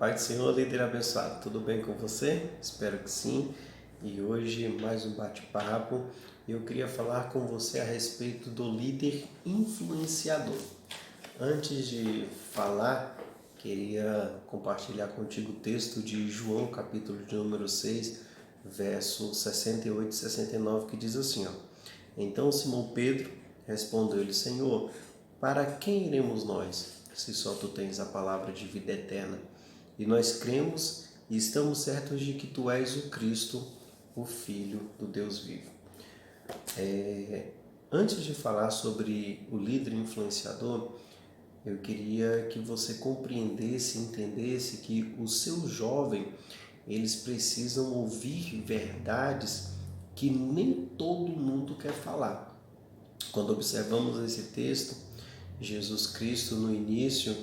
Pai do Senhor, líder abençoado, tudo bem com você? Espero que sim. E hoje mais um bate-papo. Eu queria falar com você a respeito do líder influenciador. Antes de falar, queria compartilhar contigo o texto de João, capítulo de número 6, verso 68 e 69, que diz assim, ó: Então Simão Pedro respondeu-lhe: Senhor, para quem iremos nós, se só tu tens a palavra de vida eterna? E nós cremos e estamos certos de que tu és o Cristo, o Filho do Deus vivo. Antes de falar sobre o líder influenciador, eu queria que você compreendesse e entendesse que o seu jovem, eles precisam ouvir verdades que nem todo mundo quer falar. Quando observamos esse texto, Jesus Cristo no início,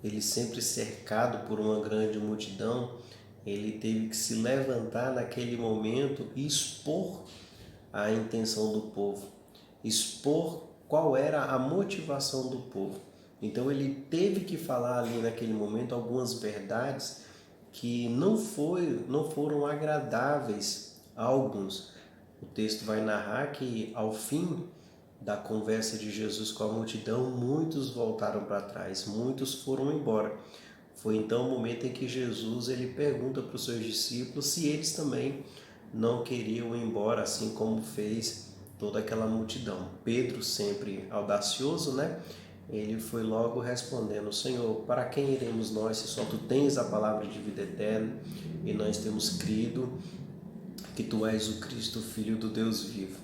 ele sempre cercado por uma grande multidão, ele teve que se levantar naquele momento e expor a intenção do povo, expor qual era a motivação do povo. Então ele teve que falar ali naquele momento algumas verdades que não foram agradáveis a alguns. O texto vai narrar que ao fim da conversa de Jesus com a multidão, muitos voltaram para trás, muitos foram embora. Foi então o momento em que Jesus ele pergunta para os seus discípulos se eles também não queriam ir embora, assim como fez toda aquela multidão. Pedro, sempre audacioso, né? Ele foi logo respondendo: Senhor, para quem iremos nós, se só tu tens a palavra de vida eterna e nós temos crido que tu és o Cristo, Filho do Deus vivo.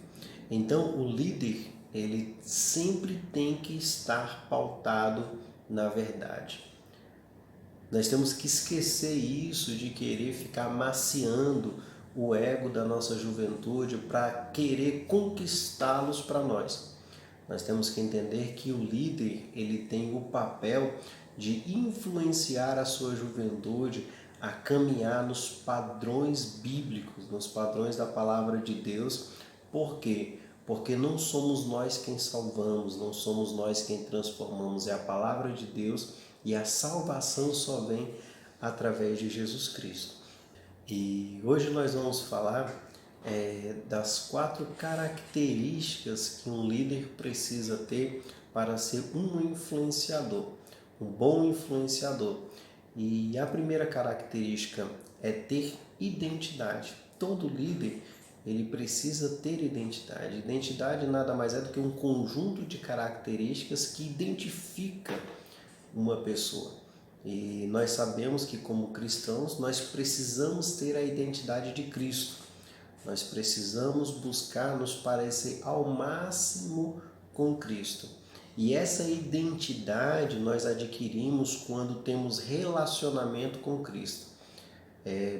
Então, o líder, ele sempre tem que estar pautado na verdade. Nós temos que esquecer isso de querer ficar maciando o ego da nossa juventude para querer conquistá-los para nós. Nós temos que entender que o líder, ele tem o papel de influenciar a sua juventude a caminhar nos padrões bíblicos, nos padrões da palavra de Deus. Por quê? Porque não somos nós quem salvamos, não somos nós quem transformamos, é a palavra de Deus, e a salvação só vem através de Jesus Cristo. E hoje nós vamos falar das 4 características que um líder precisa ter para ser um influenciador, um bom influenciador. E a primeira característica é ter identidade. Todo líder, ele precisa ter identidade. Identidade nada mais é do que um conjunto de características que identifica uma pessoa. E nós sabemos que como cristãos nós precisamos ter a identidade de Cristo. Nós precisamos buscar nos parecer ao máximo com Cristo. E essa identidade nós adquirimos quando temos relacionamento com Cristo.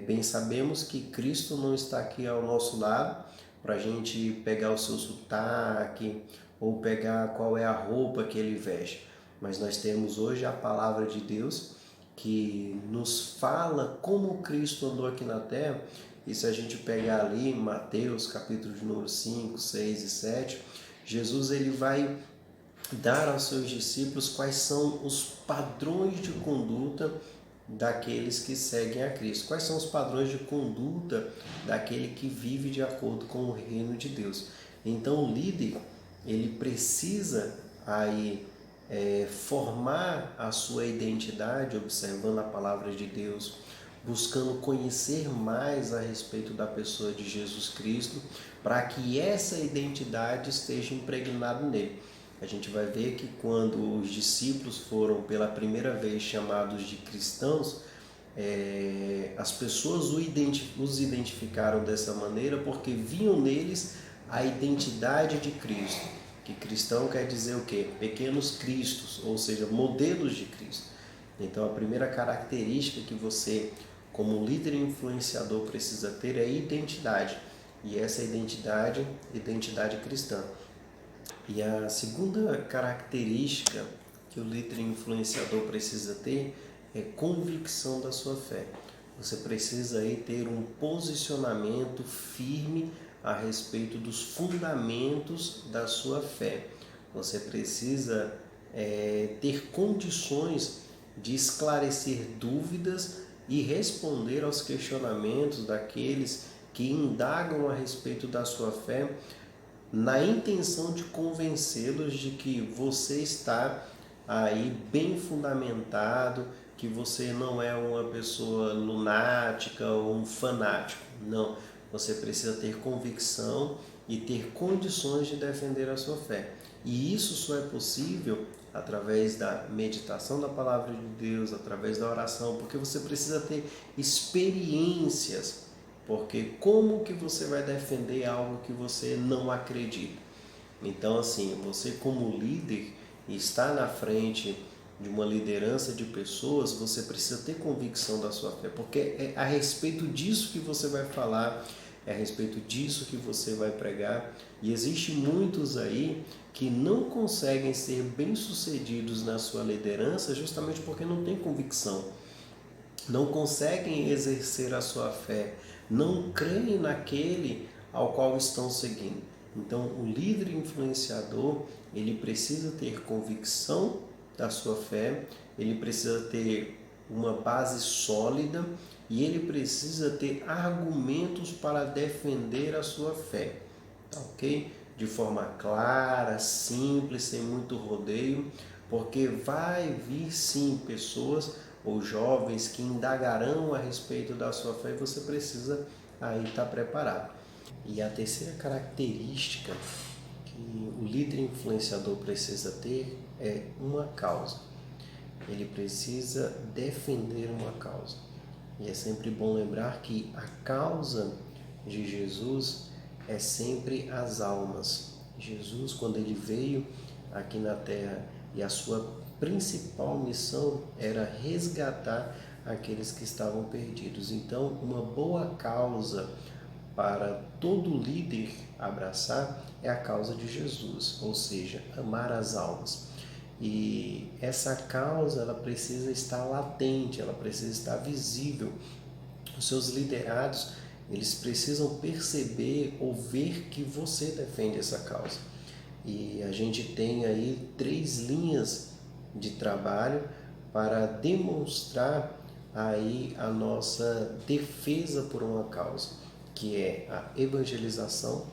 Bem sabemos que Cristo não está aqui ao nosso lado para a gente pegar o seu sotaque ou pegar qual é a roupa que ele veste. Mas nós temos hoje a palavra de Deus que nos fala como Cristo andou aqui na terra. E se a gente pegar ali em Mateus, capítulo de número 5, 6 e 7, Jesus ele vai dar aos seus discípulos quais são os padrões de conduta daqueles que seguem a Cristo. Quais são os padrões de conduta daquele que vive de acordo com o reino de Deus. Então o líder, ele precisa aí formar a sua identidade observando a palavra de Deus, buscando conhecer mais a respeito da pessoa de Jesus Cristo, para que essa identidade esteja impregnada nele. A gente vai ver que quando os discípulos foram pela primeira vez chamados de cristãos, as pessoas os identificaram dessa maneira porque viam neles a identidade de Cristo. Que cristão quer dizer o quê? Pequenos cristos, ou seja, modelos de Cristo. Então a primeira característica que você, como líder influenciador, precisa ter é identidade. E essa identidade cristã. E a segunda característica que o líder influenciador precisa ter é convicção da sua fé. Você precisa aí ter um posicionamento firme a respeito dos fundamentos da sua fé. Você precisa ter condições de esclarecer dúvidas e responder aos questionamentos daqueles que indagam a respeito da sua fé, na intenção de convencê-los de que você está aí bem fundamentado, que você não é uma pessoa lunática ou um fanático. Não, você precisa ter convicção e ter condições de defender a sua fé. E isso só é possível através da meditação da palavra de Deus, através da oração, porque você precisa ter experiências. Porque como que você vai defender algo que você não acredita? Então, assim, você como líder, está na frente de uma liderança de pessoas, você precisa ter convicção da sua fé, porque é a respeito disso que você vai falar, é a respeito disso que você vai pregar. E existe muitos aí que não conseguem ser bem-sucedidos na sua liderança justamente porque não têm convicção, não conseguem exercer a sua fé, não creem naquele ao qual estão seguindo. Então, o líder influenciador, ele precisa ter convicção da sua fé, ele precisa ter uma base sólida e ele precisa ter argumentos para defender a sua fé, tá ok? De forma clara, simples, sem muito rodeio, porque vai vir sim pessoas ou jovens que indagarão a respeito da sua fé e você precisa aí estar preparado. E a terceira característica que o líder influenciador precisa ter é uma causa. Ele precisa defender uma causa. E é sempre bom lembrar que a causa de Jesus é sempre as almas. Jesus, quando ele veio aqui na terra, e a sua principal missão era resgatar aqueles que estavam perdidos. Então, uma boa causa para todo líder abraçar é a causa de Jesus, ou seja, amar as almas. E essa causa, ela precisa estar latente, ela precisa estar visível. Os seus liderados, eles precisam perceber ou ver que você defende essa causa. E a gente tem aí 3 linhas de trabalho para demonstrar aí a nossa defesa por uma causa, que é a evangelização.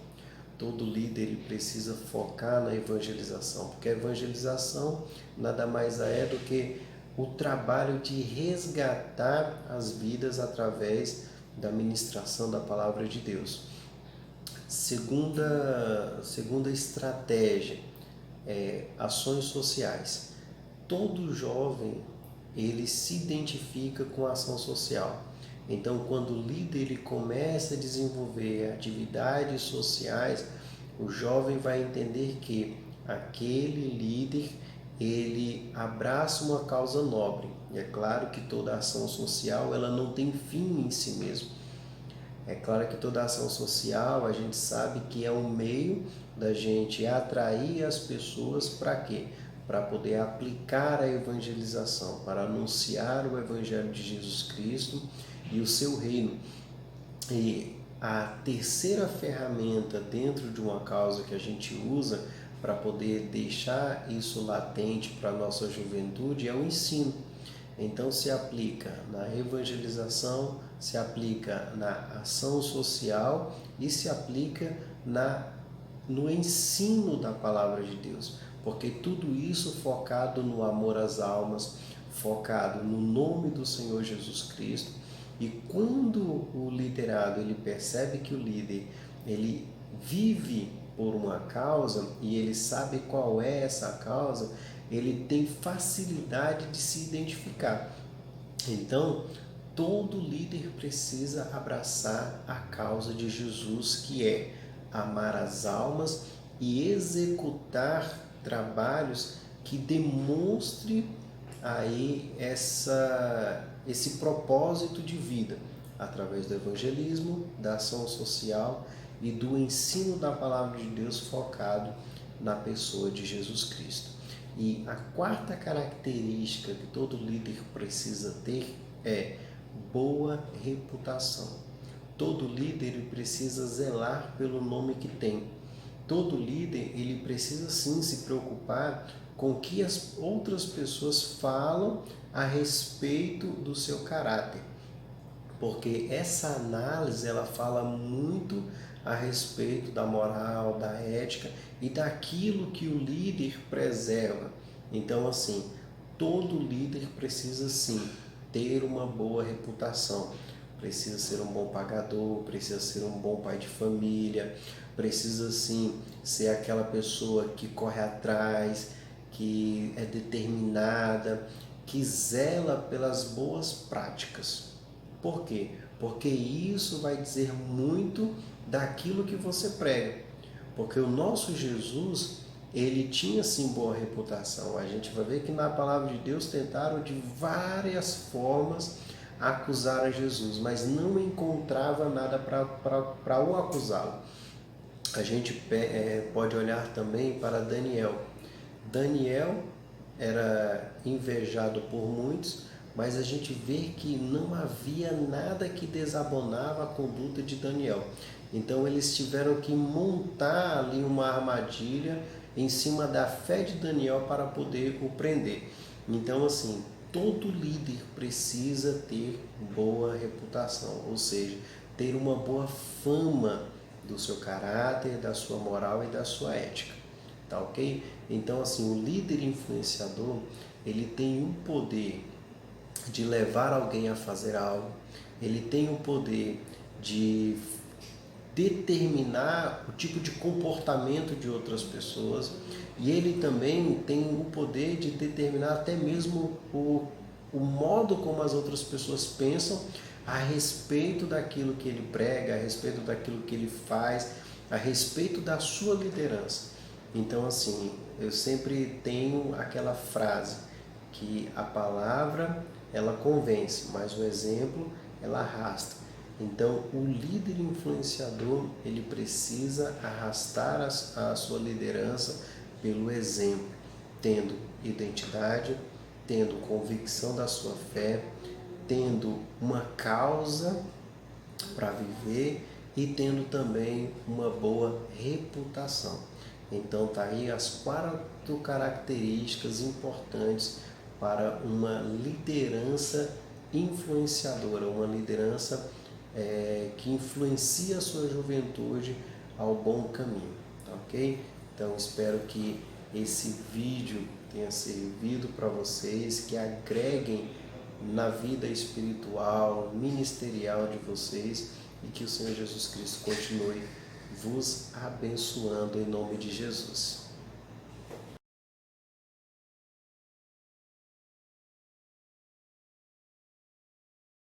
Todo líder ele precisa focar na evangelização, porque a evangelização nada mais é do que o trabalho de resgatar as vidas através da ministração da palavra de Deus. Segunda estratégia é ações sociais. Todo jovem ele se identifica com a ação social. Então, quando o líder ele começa a desenvolver atividades sociais, o jovem vai entender que aquele líder ele abraça uma causa nobre. E é claro que toda ação social ela não tem fim em si mesmo. É claro que toda ação social a gente sabe que é um meio da gente atrair as pessoas para quê? Para poder aplicar a evangelização, para anunciar o Evangelho de Jesus Cristo e o seu reino. E a terceira ferramenta dentro de uma causa que a gente usa para poder deixar isso latente para a nossa juventude é o ensino. Então se aplica na evangelização, se aplica na ação social e se aplica no ensino da palavra de Deus, porque tudo isso focado no amor às almas, focado no nome do Senhor Jesus Cristo. E quando o liderado ele percebe que o líder ele vive por uma causa e ele sabe qual é essa causa, ele tem facilidade de se identificar. Então, todo líder precisa abraçar a causa de Jesus, que é amar as almas e executar trabalhos que demonstre aí esse propósito de vida através do evangelismo, da ação social e do ensino da palavra de Deus focado na pessoa de Jesus Cristo. E a quarta característica que todo líder precisa ter é boa reputação. Todo líder ele precisa zelar pelo nome que tem. Todo líder ele precisa sim se preocupar com o que as outras pessoas falam a respeito do seu caráter. porque essa análise ela fala muito a respeito da moral, da ética e daquilo que o líder preserva. Então, assim, todo líder precisa sim ter uma boa reputação, precisa ser um bom pagador, precisa ser um bom pai de família, precisa sim ser aquela pessoa que corre atrás, que é determinada, que zela pelas boas práticas. Por quê? Porque isso vai dizer muito daquilo que você prega. Porque o nosso Jesus, ele tinha sim boa reputação. A gente vai ver que na palavra de Deus tentaram de várias formas acusar a Jesus, mas não encontrava nada para o acusá-lo. A gente pode olhar também para Daniel. Daniel era invejado por muitos, mas a gente vê que não havia nada que desabonava a conduta de Daniel. Então eles tiveram que montar ali uma armadilha em cima da fé de Daniel para poder o prender. Então, assim, todo líder precisa ter boa reputação, ou seja, ter uma boa fama do seu caráter, da sua moral e da sua ética. Tá ok? Então, assim, o líder influenciador, ele tem um poder de levar alguém a fazer algo, ele tem o poder de determinar o tipo de comportamento de outras pessoas e ele também tem o poder de determinar até mesmo o modo como as outras pessoas pensam a respeito daquilo que ele prega, a respeito daquilo que ele faz, a respeito da sua liderança. Então, assim, eu sempre tenho aquela frase que a palavra ela convence, mas o exemplo ela arrasta. Então, o líder influenciador ele precisa arrastar a sua liderança pelo exemplo, tendo identidade, tendo convicção da sua fé, tendo uma causa para viver e tendo também uma boa reputação. Então tá aí as 4 características importantes para uma liderança influenciadora, uma liderança que influencia a sua juventude ao bom caminho, tá ok? Então espero que esse vídeo tenha servido para vocês, que agreguem na vida espiritual, ministerial de vocês e que o Senhor Jesus Cristo continue vos abençoando em nome de Jesus.